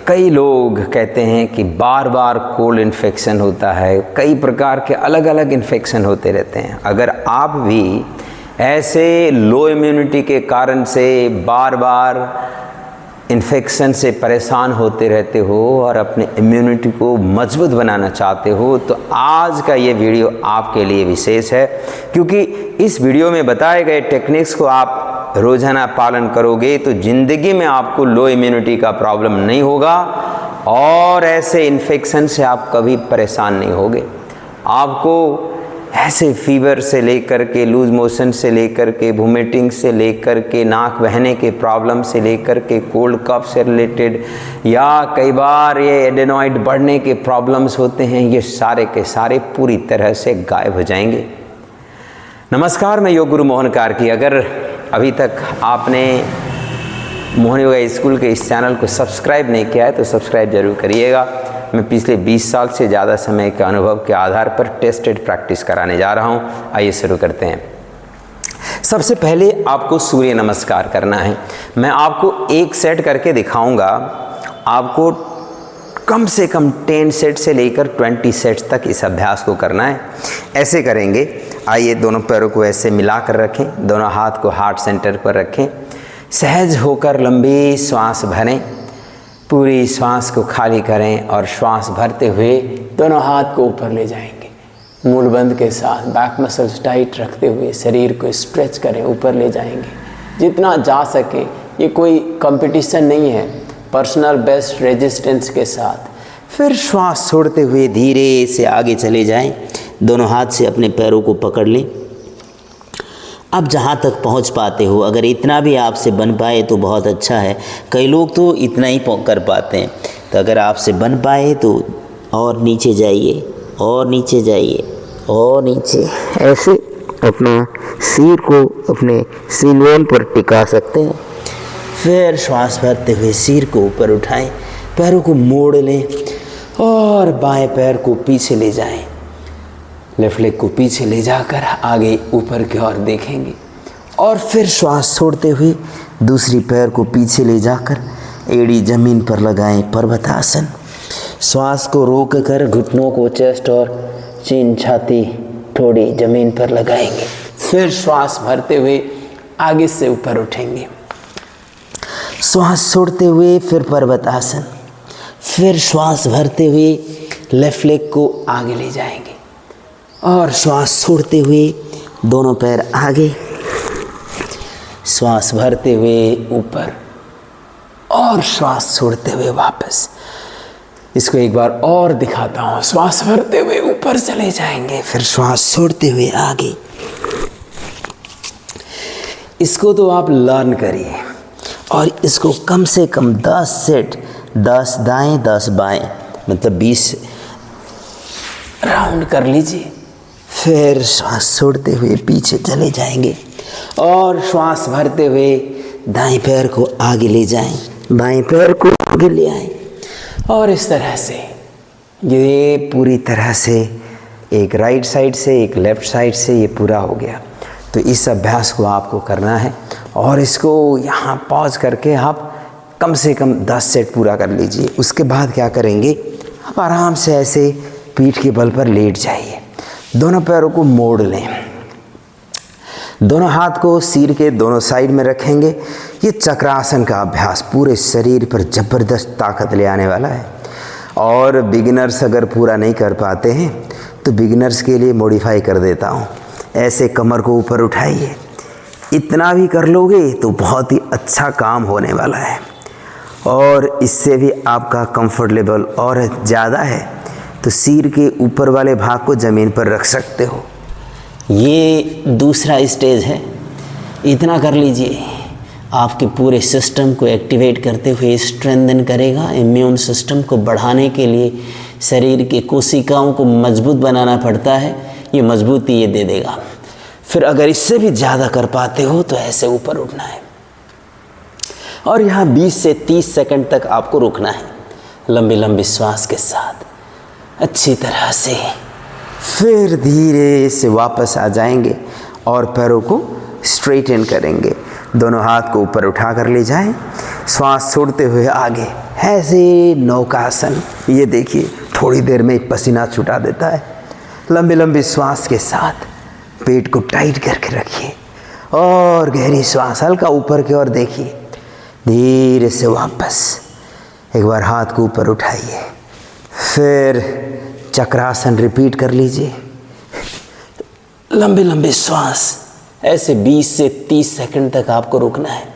कई लोग कहते हैं कि बार बार कोल्ड इन्फेक्शन होता है, कई प्रकार के अलग अलग इन्फेक्शन होते रहते हैं। अगर आप भी ऐसे लो इम्यूनिटी के कारण से बार बार इन्फेक्शन से परेशान होते रहते हो और अपने इम्यूनिटी को मजबूत बनाना चाहते हो, तो आज का ये वीडियो आपके लिए विशेष है, क्योंकि इस वीडियो में बताए गए टेक्निक्स को आप रोज़ाना पालन करोगे तो ज़िंदगी में आपको लो इम्यूनिटी का प्रॉब्लम नहीं होगा और ऐसे इन्फेक्शन से आप कभी परेशान नहीं होगे। आपको ऐसे फीवर से लेकर के, लूज मोशन से लेकर के, वोमिटिंग से लेकर के, नाक बहने के प्रॉब्लम से लेकर के, कोल्ड कफ से रिलेटेड या कई बार ये एडेनॉइड बढ़ने के प्रॉब्लम्स होते हैं, ये सारे के सारे पूरी तरह से गायब हो जाएंगे। नमस्कार, मैं योग गुरु मोहन कार्की। अगर अभी तक आपने मोहन योगा स्कूल के इस चैनल को सब्सक्राइब नहीं किया है तो सब्सक्राइब जरूर करिएगा। मैं पिछले 20 साल से ज़्यादा समय के अनुभव के आधार पर टेस्टेड प्रैक्टिस कराने जा रहा हूँ। आइए शुरू करते हैं। सबसे पहले आपको सूर्य नमस्कार करना है। मैं आपको एक सेट करके दिखाऊंगा। आपको कम से कम 10 सेट से लेकर 20 सेट्स तक इस अभ्यास को करना है। ऐसे करेंगे। आइए दोनों पैरों को ऐसे मिला कर रखें, दोनों हाथ को हार्ट सेंटर पर रखें, सहज होकर लंबी श्वास भरें, पूरी श्वास को खाली करें और श्वास भरते हुए दोनों हाथ को ऊपर ले जाएंगे। मूल बंद के साथ बैक मसल्स टाइट रखते हुए शरीर को स्ट्रेच करें, ऊपर ले जाएंगे जितना जा सके। ये कोई कंपटीशन नहीं है, पर्सनल बेस्ट रेजिस्टेंस के साथ। फिर श्वास छोड़ते हुए धीरे से आगे चले जाएं। दोनों हाथ से अपने पैरों को पकड़ लें। अब जहाँ तक पहुँच पाते हो, अगर इतना भी आपसे बन पाए तो बहुत अच्छा है। कई लोग तो इतना ही कर पाते हैं, तो अगर आपसे बन पाए तो और नीचे जाइए, और नीचे जाइए, और नीचे। ऐसे अपना सिर को अपने सीनबोन पर टिका सकते हैं। फिर श्वास भरते हुए सिर को ऊपर उठाएं, पैरों को मोड़ लें और बाएं पैर को पीछे ले जाएं। लेफ्ट लेग को पीछे ले जाकर आगे ऊपर की ओर देखेंगे और फिर श्वास छोड़ते हुए दूसरी पैर को पीछे ले जाकर एड़ी जमीन पर लगाएं, पर्वतासन। श्वास को रोक कर घुटनों को चेस्ट और चिन, छाती, ठोड़ी जमीन पर लगाएंगे। फिर श्वास भरते हुए आगे से ऊपर उठेंगे। श्वास छोड़ते हुए फिर पर्वतासन। फिर श्वास भरते हुए लेफ्ट लेग को आगे ले जाएंगे और श्वास छोड़ते हुए दोनों पैर आगे, श्वास भरते हुए ऊपर और श्वास छोड़ते हुए वापस। इसको एक बार और दिखाता हूँ। श्वास भरते हुए ऊपर चले जाएंगे, फिर श्वास छोड़ते हुए आगे। इसको तो आप लर्न करिए और इसको कम से कम 10 सेट, 10 दाएं 10 बाएं, मतलब 20 राउंड कर लीजिए। फिर श्वास छोड़ते हुए पीछे चले जाएंगे और श्वास भरते हुए दाएं पैर को आगे ले जाएं, बाएं पैर को आगे ले आएं और इस तरह से ये पूरी तरह से एक राइट साइड से एक लेफ्ट साइड से ये पूरा हो गया। तो इस अभ्यास को आपको करना है और इसको यहाँ पॉज करके आप कम से कम 10 सेट पूरा कर लीजिए। उसके बाद क्या करेंगे, आप आराम से ऐसे पीठ के बल पर लेट जाइए। दोनों पैरों को मोड़ लें, दोनों हाथ को सिर के दोनों साइड में रखेंगे। ये चक्रासन का अभ्यास पूरे शरीर पर ज़बरदस्त ताकत ले आने वाला है और बिगिनर्स अगर पूरा नहीं कर पाते हैं तो बिगिनर्स के लिए मॉडिफाई कर देता हूँ। ऐसे कमर को ऊपर उठाइए। इतना भी कर लोगे तो बहुत ही अच्छा काम होने वाला है और इससे भी आपका कंफर्ट लेवल और ज़्यादा है तो सिर के ऊपर वाले भाग को ज़मीन पर रख सकते हो। ये दूसरा स्टेज है। इतना कर लीजिए, आपके पूरे सिस्टम को एक्टिवेट करते हुए स्ट्रेंथन करेगा। इम्यून सिस्टम को बढ़ाने के लिए शरीर के कोशिकाओं को मजबूत बनाना पड़ता है, ये मजबूती ये दे देगा। फिर अगर इससे भी ज़्यादा कर पाते हो तो ऐसे ऊपर उठना है और यहाँ 20 से 30 सेकंड तक आपको रुकना है लंबी लंबी श्वास के साथ अच्छी तरह से। फिर धीरे से वापस आ जाएंगे और पैरों को स्ट्रेटन करेंगे दोनों हाथ को ऊपर उठा कर ले जाएं, श्वास छोड़ते हुए आगे, ऐसे नौकासन। ये देखिए थोड़ी देर में पसीना छुटा देता है। लंबी लंबी श्वास के साथ पेट को टाइट करके रखिए और गहरी श्वास हल्का ऊपर की ओर देखिए। धीरे से वापस एक बार हाथ को ऊपर उठाइए, फिर चक्रासन रिपीट कर लीजिए। लंबी लंबी श्वास ऐसे 20 से 30 सेकंड तक आपको रुकना है।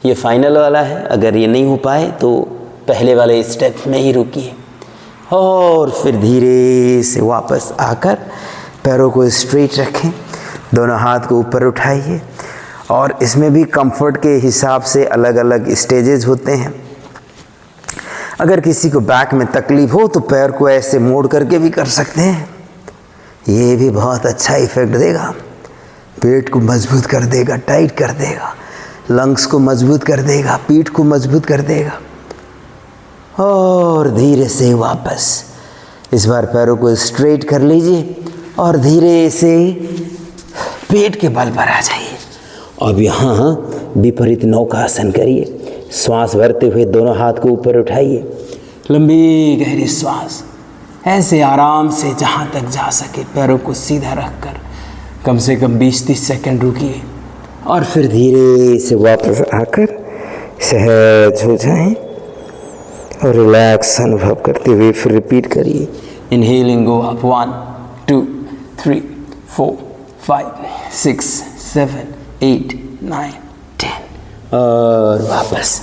ये फाइनल वाला है, अगर ये नहीं हो पाए तो पहले वाले स्टेप में ही रुकिए और फिर धीरे से वापस आकर पैरों को स्ट्रेट रखें, दोनों हाथ को ऊपर उठाइए। और इसमें भी कंफर्ट के हिसाब से अलग अलग स्टेजेस होते हैं। अगर किसी को बैक में तकलीफ हो तो पैर को ऐसे मोड़ करके भी कर सकते हैं, ये भी बहुत अच्छा इफेक्ट देगा, पेट को मजबूत कर देगा, टाइट कर देगा, लंग्स को मजबूत कर देगा, पीठ को मजबूत कर देगा। और धीरे से वापस इस बार पैरों को स्ट्रेट कर लीजिए और धीरे से पेट के बल पर आ जाइए। अब यहाँ विपरीत नौकासन करिए। श्वास भरते हुए दोनों हाथ को ऊपर उठाइए, लंबी गहरी श्वास, ऐसे आराम से जहाँ तक जा सके पैरों को सीधा रखकर कम से कम 20-30 सेकंड रुकिए और फिर धीरे से वापस आकर सहज हो जाएं और रिलैक्स अनुभव करते हुए फिर रिपीट करिए। इनहेलिंग गो अप 1 2 3 4 5 6 7 8 9 10 और वापस।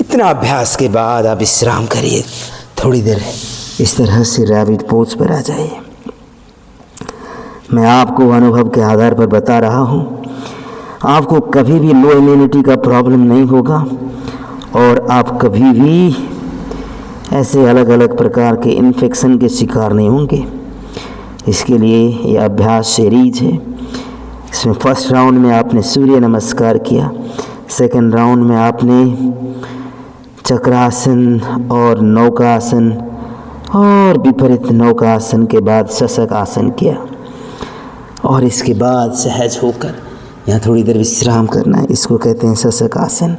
इतना अभ्यास के बाद आप विश्राम करिए, थोड़ी देर इस तरह से रैबिट पोज पर आ जाइए। मैं आपको अनुभव के आधार पर बता रहा हूँ, आपको कभी भी लो इम्यूनिटी का प्रॉब्लम नहीं होगा और आप कभी भी ऐसे अलग अलग प्रकार के इन्फेक्शन के शिकार नहीं होंगे। इसके लिए ये अभ्यास सीरीज है। इसमें फर्स्ट राउंड में आपने सूर्य नमस्कार किया, सेकंड राउंड में आपने चक्रासन और नौकासन और विपरीत नौकासन के बाद शशक आसन किया और इसके बाद सहज होकर यहाँ थोड़ी देर विश्राम करना है। इसको कहते हैं शशक आसन।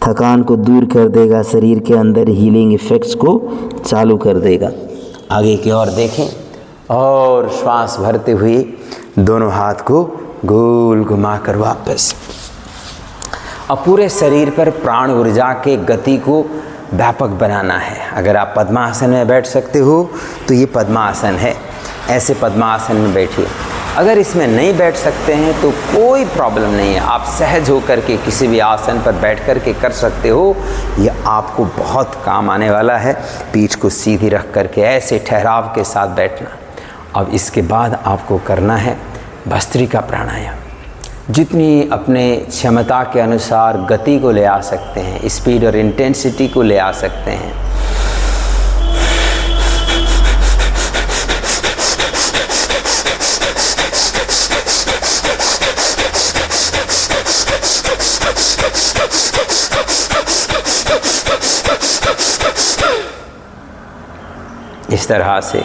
थकान को दूर कर देगा, शरीर के अंदर हीलिंग इफ़ेक्ट्स को चालू कर देगा। आगे की ओर देखें और श्वास भरते हुए दोनों हाथ को गोल घुमाकर वापस। अब पूरे शरीर पर प्राण ऊर्जा के गति को व्यापक बनाना है। अगर आप पद्मासन में बैठ सकते हो तो ये पद्मासन है, ऐसे पद्मासन में बैठिए। अगर इसमें नहीं बैठ सकते हैं तो कोई प्रॉब्लम नहीं है, आप सहज होकर के किसी भी आसन पर बैठ कर के कर सकते हो। यह आपको बहुत काम आने वाला है। पीठ को सीधी रख कर के ऐसे ठहराव के साथ बैठना। अब इसके बाद आपको करना है भस्त्रिका प्राणायाम। जितनी अपने क्षमता के अनुसार गति को ले आ सकते हैं, स्पीड और इंटेंसिटी को ले आ सकते हैं। इस तरह से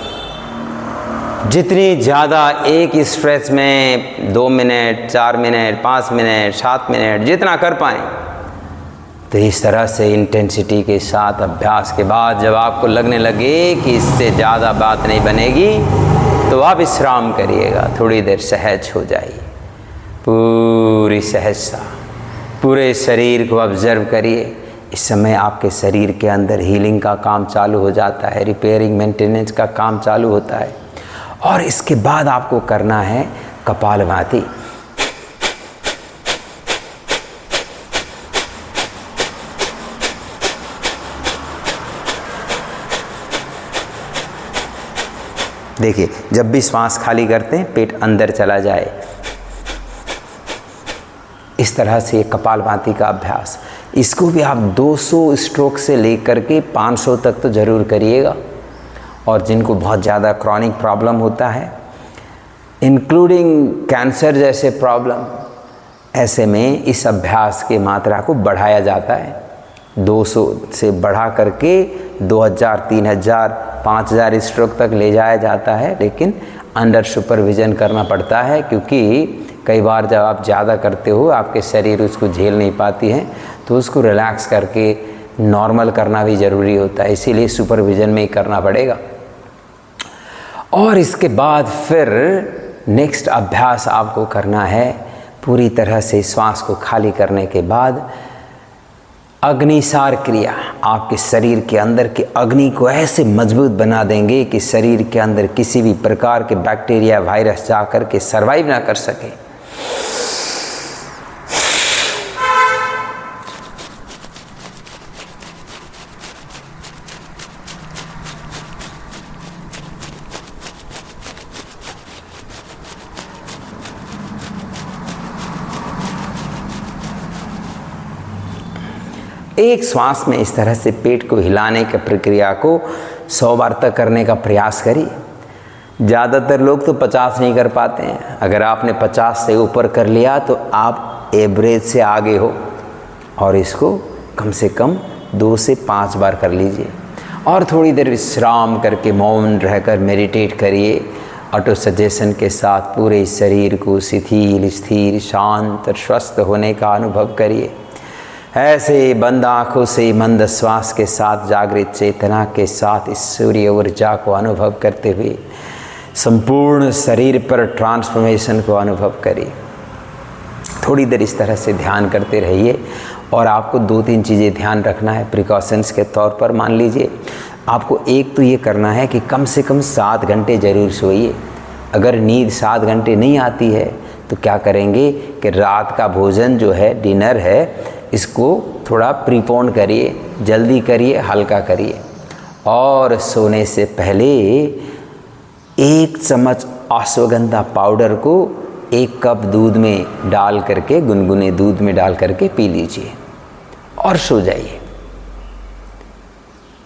जितनी ज़्यादा एक स्ट्रेच में 2 मिनट, 4 मिनट, 5 मिनट, 7 मिनट जितना कर पाएँ, तो इस तरह से इंटेंसिटी के साथ अभ्यास के बाद जब आपको लगने लगे कि इससे ज़्यादा बात नहीं बनेगी तो आप विश्राम करिएगा, थोड़ी देर सहज हो जाइए। पूरी सहजता, पूरे शरीर को ऑब्जर्व करिए। इस समय आपके शरीर के अंदर हीलिंग का काम चालू हो जाता है, रिपेयरिंग मेंटेनेंस का काम चालू होता है। और इसके बाद आपको करना है कपालभाति। देखिए, जब भी श्वास खाली करते हैं पेट अंदर चला जाए, इस तरह से कपालभाति का अभ्यास। इसको भी आप 200 स्ट्रोक से लेकर के 500 तक तो ज़रूर करिएगा। और जिनको बहुत ज़्यादा क्रॉनिक प्रॉब्लम होता है, इंक्लूडिंग कैंसर जैसे प्रॉब्लम, ऐसे में इस अभ्यास की मात्रा को बढ़ाया जाता है। 200 से बढ़ा करके 2000, 3000, 5000 स्ट्रोक तक ले जाया जाता है, लेकिन अंडर सुपरविज़न करना पड़ता है, क्योंकि कई बार जब आप ज़्यादा करते हो आपके शरीर उसको झेल नहीं पाती है, तो उसको रिलैक्स करके नॉर्मल करना भी ज़रूरी होता है, इसीलिए सुपरविज़न में ही करना पड़ेगा। और इसके बाद फिर नेक्स्ट अभ्यास आपको करना है, पूरी तरह से श्वास को खाली करने के बाद अग्निसार क्रिया। आपके शरीर के अंदर के अग्नि को ऐसे मजबूत बना देंगे कि शरीर के अंदर किसी भी प्रकार के बैक्टीरिया, वायरस जा कर के सर्वाइव ना कर सके। एक श्वास में इस तरह से पेट को हिलाने की प्रक्रिया को 100 बार तक करने का प्रयास करिए। ज़्यादातर लोग तो 50 नहीं कर पाते हैं। अगर आपने 50 से ऊपर कर लिया तो आप एवरेज से आगे हो, और इसको कम से कम 2 से 5 बार कर लीजिए। और थोड़ी देर विश्राम करके मौन रहकर मेडिटेट करिए। ऑटो सजेशन के साथ पूरे शरीर को शिथिल, स्थिर, शांत और स्वस्थ होने का अनुभव करिए। ऐसे बंद आँखों से मंद श्वास के साथ जागृत चेतना के साथ इस सूर्य ऊर्जा को अनुभव करते हुए संपूर्ण शरीर पर ट्रांसफॉर्मेशन को अनुभव करिए। थोड़ी देर इस तरह से ध्यान करते रहिए। और आपको 2-3 चीज़ें ध्यान रखना है प्रिकॉशंस के तौर पर। मान लीजिए आपको एक तो ये करना है कि कम से कम 7 घंटे ज़रूर सोइए। अगर नींद 7 घंटे नहीं आती है तो क्या करेंगे कि रात का भोजन जो है, डिनर है, इसको थोड़ा प्रीपोन करिए, जल्दी करिए, हल्का करिए। और सोने से पहले 1 चम्मच अश्वगंधा पाउडर को 1 कप दूध में डाल करके, गुनगुने दूध में डाल करके पी लीजिए और सो जाइए।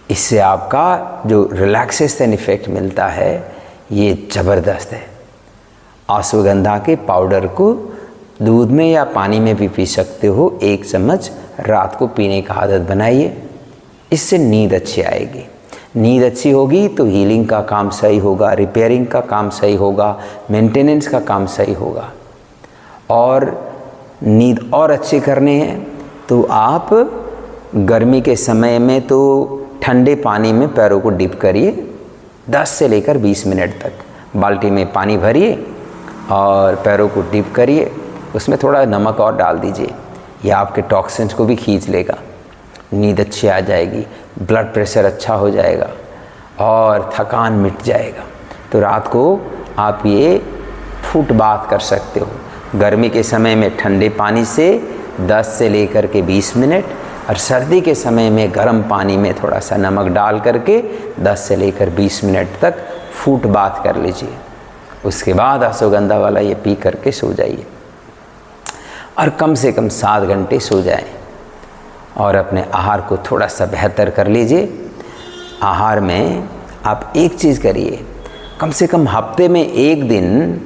इससे आपका जो रिलैक्सेशन इफेक्ट मिलता है ये ज़बरदस्त है। अश्वगंधा के पाउडर को दूध में या पानी में भी पी सकते हो। 1 चम्मच रात को पीने का आदत बनाइए। इससे नींद अच्छी आएगी। नींद अच्छी होगी तो हीलिंग का काम सही होगा, रिपेयरिंग का काम सही होगा, मेंटेनेंस का काम सही होगा। और नींद और अच्छी करनी है तो आप गर्मी के समय में तो ठंडे पानी में पैरों को डिप करिए 10 से लेकर 20 मिनट तक। बाल्टी में पानी भरिए और पैरों को डिप करिए, उसमें थोड़ा नमक और डाल दीजिए। यह आपके टॉक्सिन्स को भी खींच लेगा, नींद अच्छी आ जाएगी, ब्लड प्रेशर अच्छा हो जाएगा और थकान मिट जाएगा। तो रात को आप ये फुट बाथ कर सकते हो। गर्मी के समय में ठंडे पानी से 10 से लेकर के 20 मिनट, और सर्दी के समय में गर्म पानी में थोड़ा सा नमक डाल करके 10 से लेकर 20 मिनट तक फुट बाथ कर लीजिए। उसके बाद अश्वगंधा वाला ये पी करके सो जाइए और कम से कम 7 घंटे सो जाएं। और अपने आहार को थोड़ा सा बेहतर कर लीजिए। आहार में आप एक चीज़ करिए, कम से कम हफ्ते में 1 दिन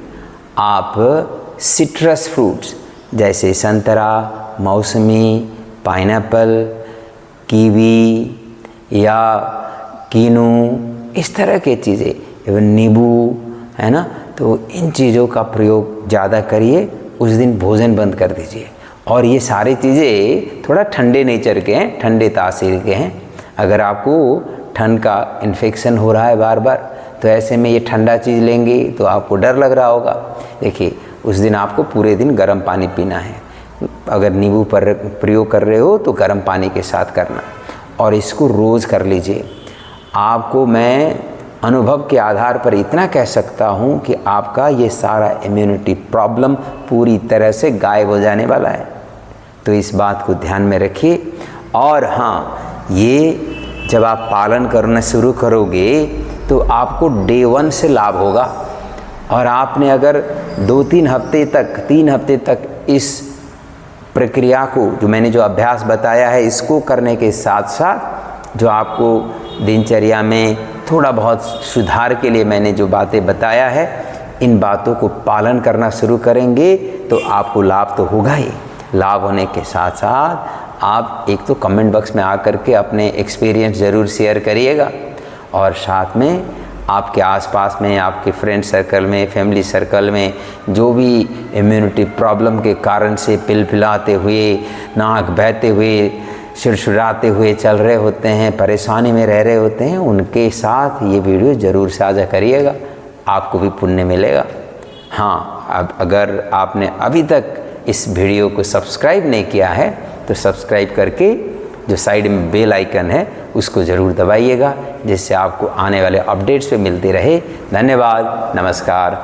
आप सिट्रस फ्रूट्स जैसे संतरा, मौसमी, पाइनएप्पल, कीवी या कीनू, इस तरह के चीज़ें, एवं नींबू, है ना, तो इन चीज़ों का प्रयोग ज़्यादा करिए। उस दिन भोजन बंद कर दीजिए। और ये सारी चीज़ें थोड़ा ठंडे नेचर के हैं, ठंडे तासीर के हैं। अगर आपको ठंड का इन्फेक्शन हो रहा है बार बार, तो ऐसे में ये ठंडा चीज़ लेंगे तो आपको डर लग रहा होगा। देखिए, उस दिन आपको पूरे दिन गर्म पानी पीना है। अगर नींबू पर प्रयोग कर रहे हो तो गर्म पानी के साथ करना, और इसको रोज़ कर लीजिए। आपको मैं अनुभव के आधार पर इतना कह सकता हूँ कि आपका ये सारा इम्यूनिटी प्रॉब्लम पूरी तरह से गायब हो जाने वाला है। तो इस बात को ध्यान में रखिए। और हाँ, ये जब आप पालन करना शुरू करोगे तो आपको डे 1 से लाभ होगा। और आपने अगर 2-3 हफ्ते तक, 3 हफ्ते तक इस प्रक्रिया को, जो मैंने जो अभ्यास बताया है, इसको करने के साथ साथ जो आपको दिनचर्या में थोड़ा बहुत सुधार के लिए मैंने जो बातें बताया है, इन बातों को पालन करना शुरू करेंगे तो आपको लाभ तो होगा ही। लाभ होने के साथ साथ आप एक तो कमेंट बॉक्स में आकर के अपने एक्सपीरियंस ज़रूर शेयर करिएगा, और साथ में आपके आसपास में, आपके फ्रेंड सर्कल में, फैमिली सर्कल में जो भी इम्यूनिटी प्रॉब्लम के कारण से पिलपिलाते हुए, नाक बहते हुए, सिरसिराते हुए चल रहे होते हैं, परेशानी में रह रहे होते हैं, उनके साथ ये वीडियो ज़रूर साझा करिएगा, आपको भी पुण्य मिलेगा। हाँ, अब अगर आपने अभी तक इस वीडियो को सब्सक्राइब नहीं किया है तो सब्सक्राइब करके जो साइड में बेल आइकन है उसको ज़रूर दबाइएगा, जिससे आपको आने वाले अपडेट्स पे मिलते रहे। धन्यवाद, नमस्कार।